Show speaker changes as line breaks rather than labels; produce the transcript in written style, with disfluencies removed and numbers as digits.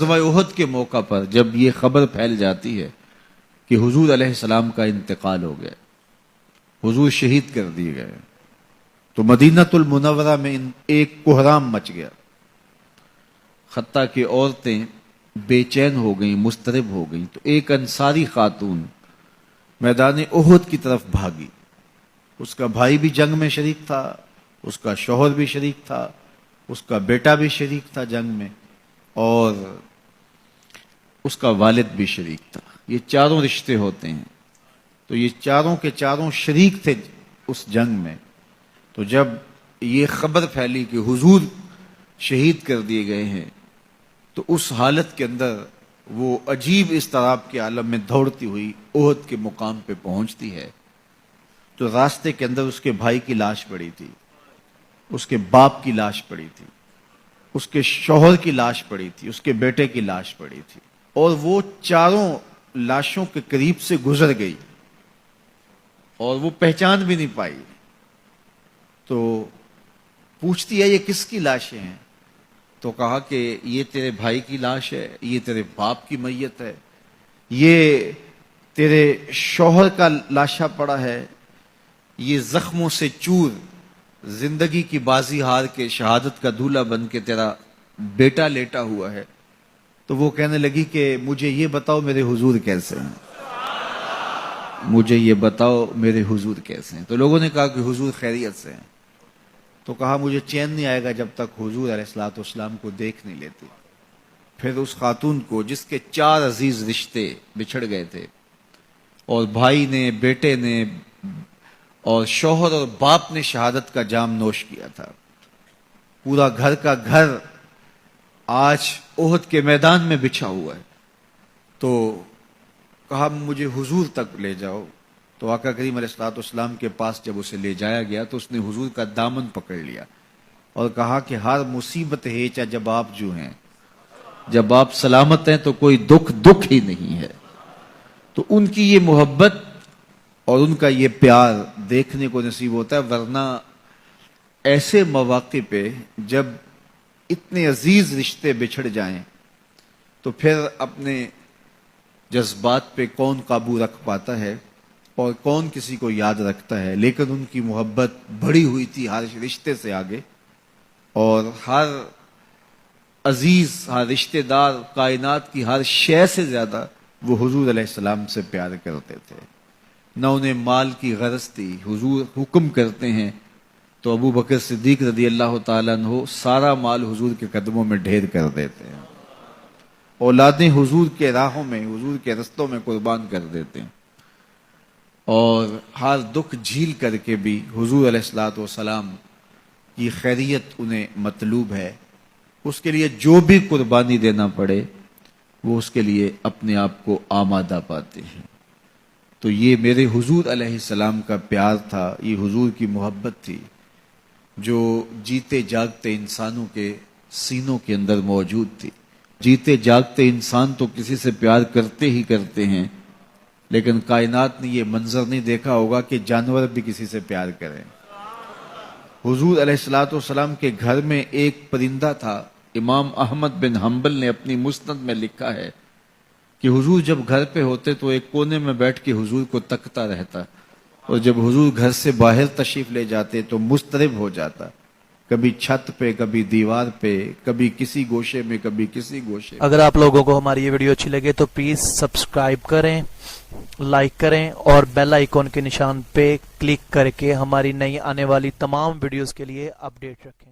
غزوہ احد کے موقع پر جب یہ خبر پھیل جاتی ہے کہ حضور علیہ السلام کا انتقال ہو گیا، حضور شہید کر دیے گئے، تو مدینۃ المنورہ میں ایک کوہرام مچ گیا، حتیٰ کہ عورتیں بے چین ہو گئیں، مضطرب ہو گئیں۔ تو ایک انصاری خاتون میدان احد کی طرف بھاگی، اس کا بھائی بھی جنگ میں شریک تھا، اس کا شوہر بھی شریک تھا، اس کا بیٹا بھی شریک تھا جنگ میں، اور اس کا والد بھی شریک تھا۔ یہ چاروں رشتے ہوتے ہیں، تو یہ چاروں کے چاروں شریک تھے اس جنگ میں۔ تو جب یہ خبر پھیلی کہ حضور شہید کر دیے گئے ہیں، تو اس حالت کے اندر وہ عجیب اضطراب کے عالم میں دوڑتی ہوئی احد کے مقام پہ پہنچتی ہے، تو راستے کے اندر اس کے بھائی کی لاش پڑی تھی، اس کے باپ کی لاش پڑی تھی، اس کے شوہر کی لاش پڑی تھی، اس کے بیٹے کی لاش پڑی تھی، اور وہ چاروں لاشوں کے قریب سے گزر گئی اور وہ پہچان بھی نہیں پائی۔ تو پوچھتی ہے یہ کس کی لاشیں ہیں؟ تو کہا کہ یہ تیرے بھائی کی لاش ہے، یہ تیرے باپ کی میت ہے، یہ تیرے شوہر کا لاشا پڑا ہے، یہ زخموں سے چور زندگی کی بازی ہار کے شہادت کا دولہا بن کے تیرا بیٹا لیٹا ہوا ہے۔ تو وہ کہنے لگی کہ مجھے یہ بتاؤ میرے حضور کیسے ہیں، مجھے یہ بتاؤ میرے حضور کیسے ہیں۔ تو لوگوں نے کہا کہ حضور خیریت سے ہیں۔ تو کہا مجھے چین نہیں آئے گا جب تک حضور علیہ الصلوۃ والسلام کو دیکھ نہیں لیتی۔ پھر اس خاتون کو جس کے 4 عزیز رشتے بچھڑ گئے تھے، اور بھائی نے، بیٹے نے، اور شوہر اور باپ نے شہادت کا جام نوش کیا تھا، پورا گھر کا گھر آج احد کے میدان میں بچھا ہوا ہے، تو کہا مجھے حضور تک لے جاؤ۔ تو آقا کریم علیہ الصلوۃ والسلام کے پاس جب اسے لے جایا گیا تو اس نے حضور کا دامن پکڑ لیا اور کہا کہ ہر مصیبت ہے چا جب آپ جو ہیں، جب آپ سلامت ہیں تو کوئی دکھ ہی نہیں ہے۔ تو ان کی یہ محبت اور ان کا یہ پیار دیکھنے کو نصیب ہوتا ہے، ورنہ ایسے مواقع پہ جب اتنے عزیز رشتے بچھڑ جائیں تو پھر اپنے جذبات پہ کون قابو رکھ پاتا ہے اور کون کسی کو یاد رکھتا ہے۔ لیکن ان کی محبت بڑھی ہوئی تھی ہر رشتے سے آگے، اور ہر عزیز، ہر رشتے دار، کائنات کی ہر شے سے زیادہ وہ حضور علیہ السلام سے پیار کرتے تھے۔ نہ انہیں مال کی غرض تھی۔ حضور حکم کرتے ہیں تو ابو بکر صدیق رضی اللہ تعالیٰ عنہ سارا مال حضور کے قدموں میں ڈھیر کر دیتے ہیں، اولادیں حضور کے راہوں میں، حضور کے رستوں میں قربان کر دیتے ہیں، اور ہر دکھ جھیل کر کے بھی حضور علیہ الصلوۃ والسلام کی خیریت انہیں مطلوب ہے۔ اس کے لیے جو بھی قربانی دینا پڑے وہ اس کے لیے اپنے آپ کو آمادہ پاتے ہیں۔ تو یہ میرے حضور علیہ السلام کا پیار تھا، یہ حضور کی محبت تھی جو جیتے جاگتے انسانوں کے سینوں کے اندر موجود تھی۔ جیتے جاگتے انسان تو کسی سے پیار کرتے ہی کرتے ہیں، لیکن کائنات نے یہ منظر نہیں دیکھا ہوگا کہ جانور بھی کسی سے پیار کریں۔ حضور علیہ الصلوۃ والسلام کے گھر میں ایک پرندہ تھا۔ امام احمد بن حنبل نے اپنی مسند میں لکھا ہے کہ حضور جب گھر پہ ہوتے تو ایک کونے میں بیٹھ کے حضور کو تکتا رہتا، اور جب حضور گھر سے باہر تشریف لے جاتے تو مضطرب ہو جاتا، کبھی چھت پہ، کبھی دیوار پہ، کبھی کسی گوشے میں، کبھی کسی گوشے میں۔
اگر آپ لوگوں کو ہماری یہ ویڈیو اچھی لگے تو پلیز سبسکرائب کریں، لائک کریں، اور بیل آئیکن کے نشان پہ کلک کر کے ہماری نئی آنے والی تمام ویڈیوز کے لیے اپڈیٹ رکھیں۔